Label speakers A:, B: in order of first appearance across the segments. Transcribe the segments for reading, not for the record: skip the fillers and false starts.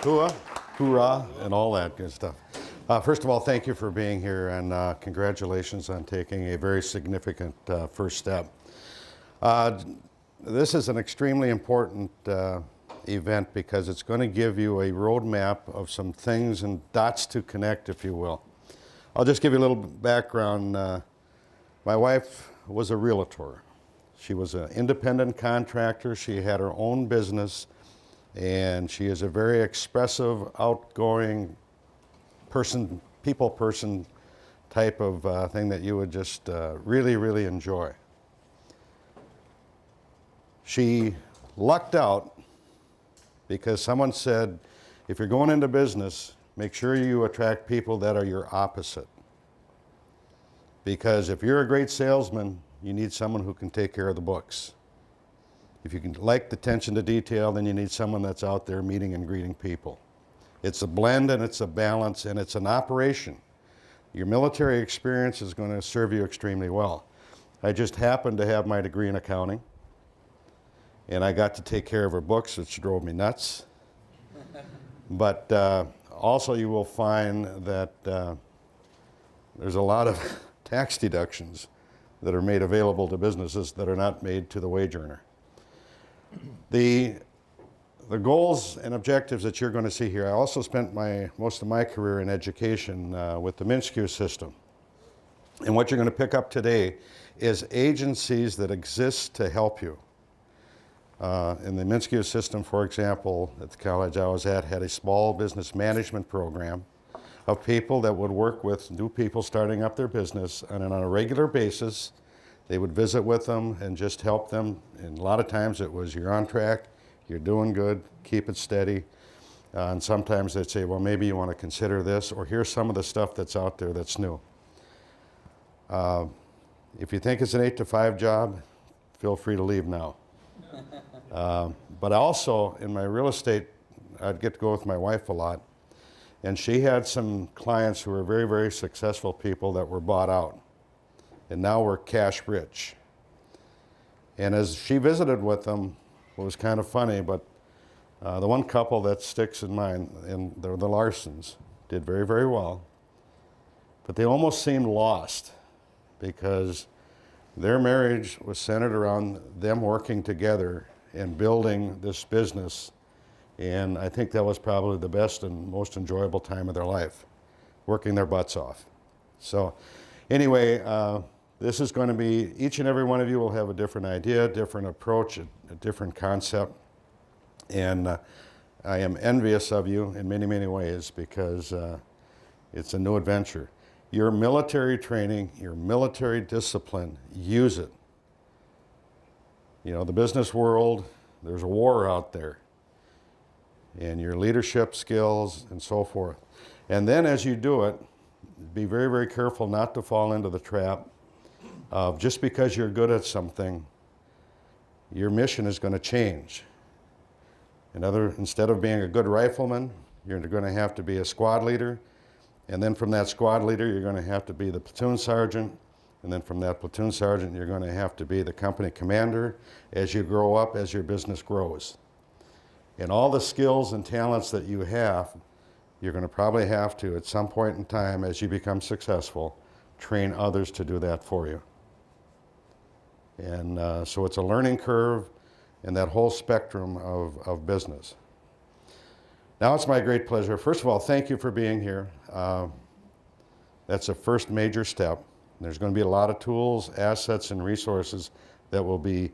A: hua, hoorah, and all that good stuff. First of all, thank you for being here, and congratulations on taking a very significant first step. This is an extremely important event because it's going to give you a roadmap of some things and dots to connect, if you will. I'll just give you a little background. My wife was a realtor. She was an independent contractor. She had her own business, and she is a very expressive, outgoing person, people person type of thing that you would just really, really enjoy. She lucked out because someone said, if you're going into business, make sure you attract people that are your opposite. Because if you're a great salesman, you need someone who can take care of the books. If you can like the attention to detail, then you need someone that's out there meeting and greeting people. It's a blend and it's a balance and it's an operation. Your military experience is going to serve you extremely well. I just happened to have my degree in accounting, and I got to take care of her books, which drove me nuts. But also you will find that there's a lot of tax deductions that are made available to businesses that are not made to the wage earner. The goals and objectives that you're going to see here, I also spent most of my career in education with the MNSCU system. And what you're going to pick up today is agencies that exist to help you. In the MNSCU system, for example, at the college I was at, had a small business management program of people that would work with new people starting up their business, and on a regular basis they would visit with them and just help them. And a lot of times it was, you're on track, you're doing good, keep it steady. And sometimes they'd say, well, maybe you want to consider this, or here's some of the stuff that's out there that's new. If you think it's an 8-to-5 job, feel free to leave now. But also in my real estate, I'd get to go with my wife a lot. And she had some clients who were very, very successful people that were bought out. And now we're cash rich. And as she visited with them, it was kind of funny, but the one couple that sticks in mind, and they're the Larsons, did very, very well. But they almost seemed lost because their marriage was centered around them working together and building this business. And I think that was probably the best and most enjoyable time of their life, working their butts off. So anyway, this is going to be, each and every one of you will have a different idea, different approach, a different concept. And I am envious of you in many, many ways because it's a new adventure. Your military training, your military discipline, use it. You know, the business world, there's a war out there. And your leadership skills and so forth. And then as you do it, be very, very careful not to fall into the trap of just because you're good at something, your mission is going to change. Instead of being a good rifleman, you're going to have to be a squad leader. And then from that squad leader, you're going to have to be the platoon sergeant. And then from that platoon sergeant, you're going to have to be the company commander as you grow up, as your business grows. And all the skills and talents that you have, you're going to probably have to, at some point in time, as you become successful, train others to do that for you. And so it's a learning curve in that whole spectrum of business. Now it's my great pleasure. First of all, thank you for being here. That's a first major step. There's going to be a lot of tools, assets, and resources that will be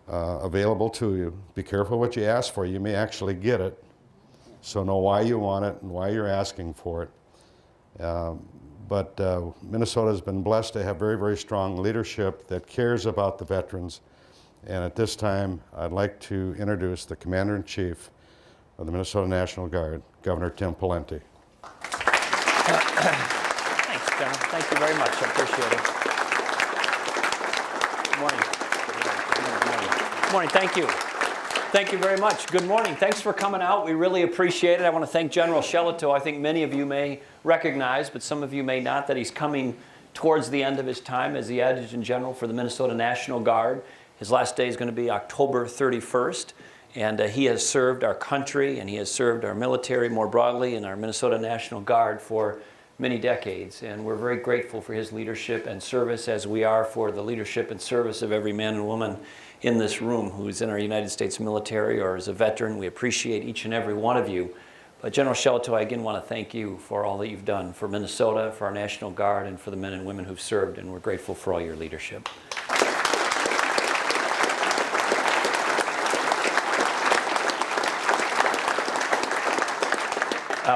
A: available to you. Be careful what you ask for. You may actually get it. So know why you want it and why you're asking for it. But Minnesota has been blessed to have very, very strong leadership that cares about the veterans. And at this time, I'd like to introduce the Commander-in-Chief of the Minnesota National Guard, Governor Tim Pawlenty.
B: Thanks, John. Thank you very much. I appreciate it. Good morning. Good morning. Thank you. Thank you very much. Good morning. Thanks for coming out. We really appreciate it. I want to thank General Shellito. I think many of you may recognize, but some of you may not, that he's coming towards the end of his time as the Adjutant General for the Minnesota National Guard. His last day is going to be October 31st. And he has served our country, and he has served our military more broadly and our Minnesota National Guard for many decades. And we're very grateful for his leadership and service, as we are for the leadership and service of every man and woman in this room who is in our United States military or is a veteran. We appreciate each and every one of you. But General Shelito, I again want to thank you for all that you've done for Minnesota, for our National Guard, and for the men and women who've served, and we're grateful for all your leadership.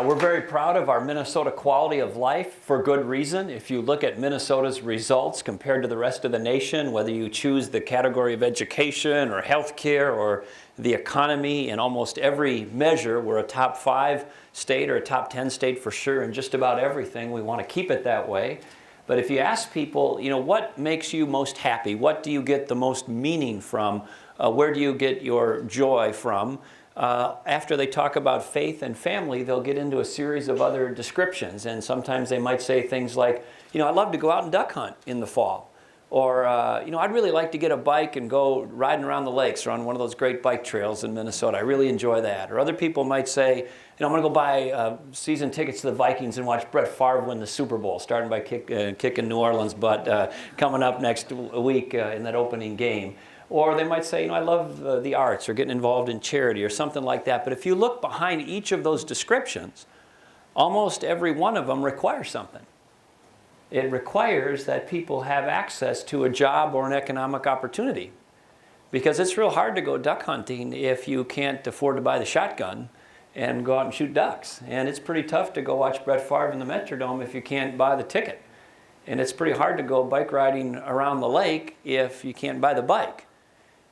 B: We're very proud of our Minnesota quality of life for good reason. If you look at Minnesota's results compared to the rest of the nation, whether you choose the category of education or healthcare or the economy, in almost every measure, we're a top 5 state or a top 10 state for sure in just about everything. We want to keep it that way. But if you ask people, what makes you most happy? What do you get the most meaning from? Where do you get your joy from? After they talk about faith and family, they'll get into a series of other descriptions. And sometimes they might say things like, I'd love to go out and duck hunt in the fall. Or, I'd really like to get a bike and go riding around the lakes or on one of those great bike trails in Minnesota. I really enjoy that. Or other people might say, I'm going to go buy season tickets to the Vikings and watch Brett Favre win the Super Bowl, starting by kicking New Orleans' butt coming up next week in that opening game. Or they might say, I love the arts or getting involved in charity or something like that. But if you look behind each of those descriptions, almost every one of them requires something. It requires that people have access to a job or an economic opportunity. Because it's real hard to go duck hunting if you can't afford to buy the shotgun and go out and shoot ducks. And it's pretty tough to go watch Brett Favre in the Metrodome if you can't buy the ticket. And it's pretty hard to go bike riding around the lake if you can't buy the bike.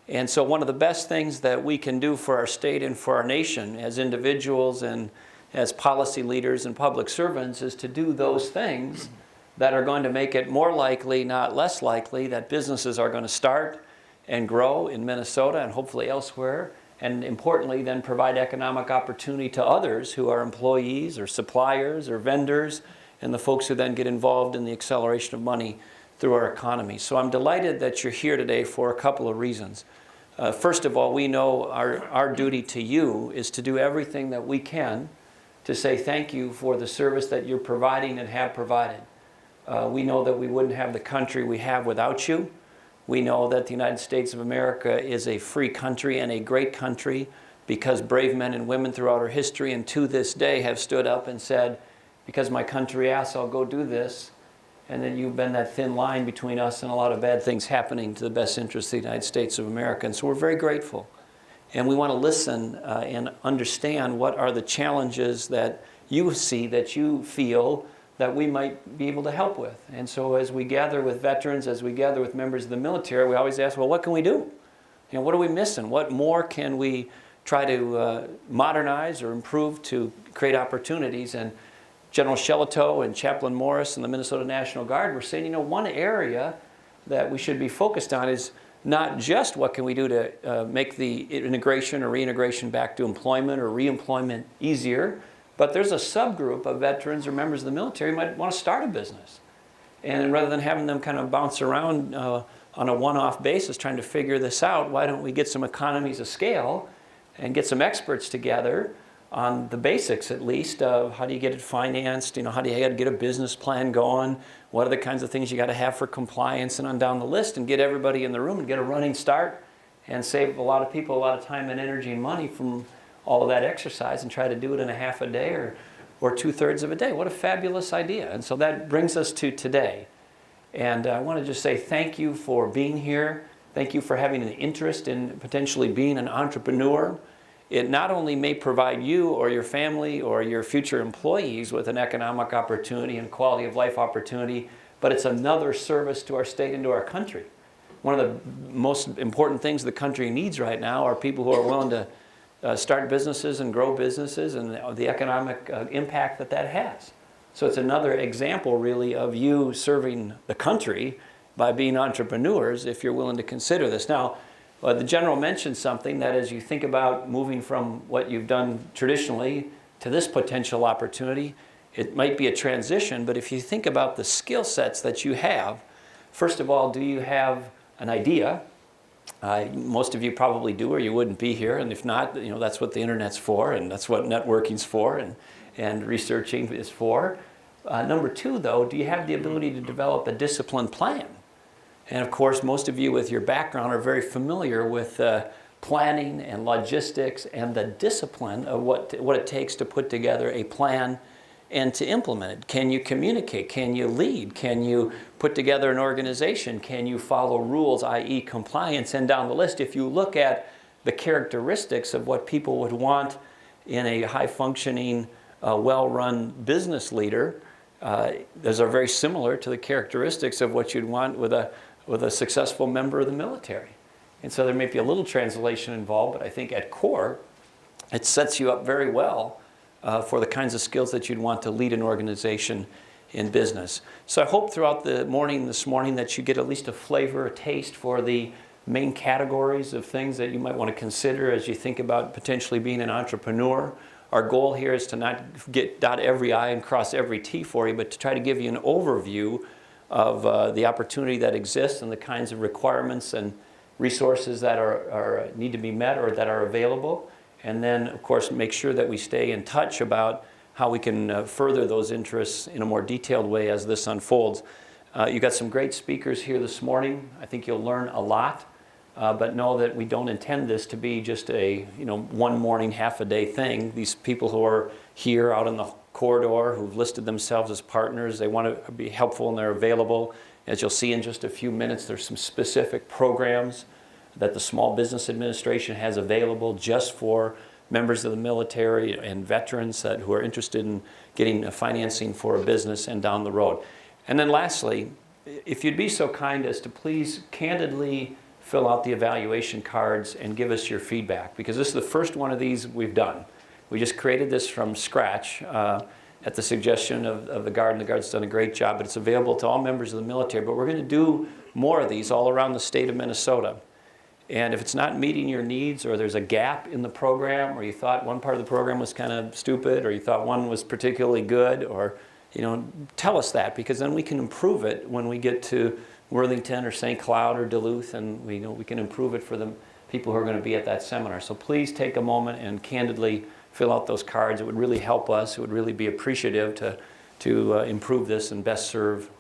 B: And so one of the best things that we can do for our state and for our nation as individuals and as policy leaders and public servants is to do those things that are going to make it more likely, not less likely, that businesses are going to start and grow in Minnesota and hopefully elsewhere, and importantly then provide economic opportunity to others who are employees or suppliers or vendors, and the folks who then get involved in the acceleration of money through our economy. So I'm delighted that you're here today for a couple of reasons. First of all, we know our duty to you is to do everything that we can to say thank you for the service that you're providing and have provided. We know that we wouldn't have the country we have without you. We know that the United States of America is a free country and a great country because brave men and women throughout our history and to this day have stood up and said, because my country asks, I'll go do this. And then you've been that thin line between us and a lot of bad things happening to the best interests of the United States of America. And so we're very grateful. And we want to listen and understand what are the challenges that you see, that you feel that we might be able to help with. And so as we gather with veterans, as we gather with members of the military, we always ask, well, what can we do? What are we missing? What more can we try to modernize or improve to create opportunities? And General Shelito and Chaplain Morris and the Minnesota National Guard were saying, one area that we should be focused on is not just what can we do to make the integration or reintegration back to employment or reemployment easier, but there's a subgroup of veterans or members of the military who might want to start a business. And rather than having them kind of bounce around on a one-off basis trying to figure this out, why don't we get some economies of scale and get some experts together on the basics, at least, of how do you get it financed, how do you get a business plan going, what are the kinds of things you got to have for compliance, and on down the list, and get everybody in the room and get a running start and save a lot of people a lot of time and energy and money from all of that exercise and try to do it in a half a day or 2/3 of a day. What a fabulous idea. And so that brings us to today. And I want to just say thank you for being here. Thank you for having an interest in potentially being an entrepreneur. It not only may provide you or your family or your future employees with an economic opportunity and quality of life opportunity, but it's another service to our state and to our country. One of the most important things the country needs right now are people who are willing to start businesses and grow businesses and the economic impact that has. So it's another example really of you serving the country by being entrepreneurs if you're willing to consider this. Now, the General mentioned something that as you think about moving from what you've done traditionally to this potential opportunity, it might be a transition, but if you think about the skill sets that you have, first of all, do you have an idea? Most of you probably do, or you wouldn't be here. And if not, that's what the internet's for, and that's what networking's for, and researching is for. Number two, though, do you have the ability to develop a disciplined plan? And of course, most of you with your background are very familiar with planning and logistics and the discipline of what it takes to put together a plan and to implement it. Can you communicate? Can you lead? Can you put together an organization? Can you follow rules, i.e. compliance? And down the list, if you look at the characteristics of what people would want in a high-functioning, well-run business leader, those are very similar to the characteristics of what you'd want with a successful member of the military. And so there may be a little translation involved, but I think at core, it sets you up very well for the kinds of skills that you'd want to lead an organization in business. So I hope throughout the morning this morning that you get at least a flavor, a taste for the main categories of things that you might want to consider as you think about potentially being an entrepreneur. Our goal here is to not dot every I and cross every T for you, but to try to give you an overview of the opportunity that exists and the kinds of requirements and resources that need to be met or that are available. And then, of course, make sure that we stay in touch about how we can further those interests in a more detailed way as this unfolds. You've got some great speakers here this morning. I think you'll learn a lot, but know that we don't intend this to be just a one morning, half a day thing. These people who are here out in the corridor who've listed themselves as partners, they want to be helpful and they're available. As you'll see in just a few minutes, there's some specific programs that the Small Business Administration has available just for members of the military and veterans who are interested in getting financing for a business and down the road. And then lastly, if you'd be so kind as to please candidly fill out the evaluation cards and give us your feedback, because this is the first one of these we've done. We just created this from scratch at the suggestion of the Guard, and the Guard's done a great job, but it's available to all members of the military. But we're going to do more of these all around the state of Minnesota. And if it's not meeting your needs, or there's a gap in the program, or you thought one part of the program was kind of stupid, or you thought one was particularly good, or tell us that, because then we can improve it when we get to Worthington or St. Cloud or Duluth, and we can improve it for the people who are going to be at that seminar. So please take a moment and candidly fill out those cards. It would really help us. It would really be appreciative to improve this and best serve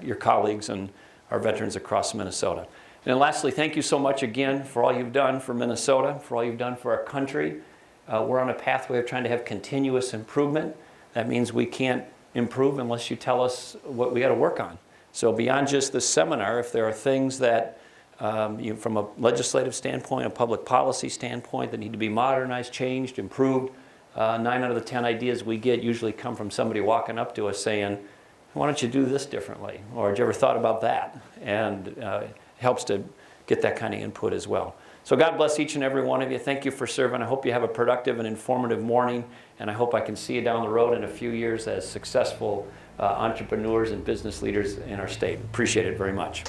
B: your colleagues and our veterans across Minnesota. And lastly, thank you so much again for all you've done for Minnesota, for all you've done for our country. We're on a pathway of trying to have continuous improvement. That means we can't improve unless you tell us what we got to work on. So beyond just this seminar, if there are things that from a legislative standpoint, a public policy standpoint, that need to be modernized, changed, improved, 9 out of the 10 ideas we get usually come from somebody walking up to us saying, why don't you do this differently? Or had you ever thought about that? And it helps to get that kind of input as well. So God bless each and every one of you. Thank you for serving. I hope you have a productive and informative morning, and I hope I can see you down the road in a few years as successful entrepreneurs and business leaders in our state. Appreciate it very much.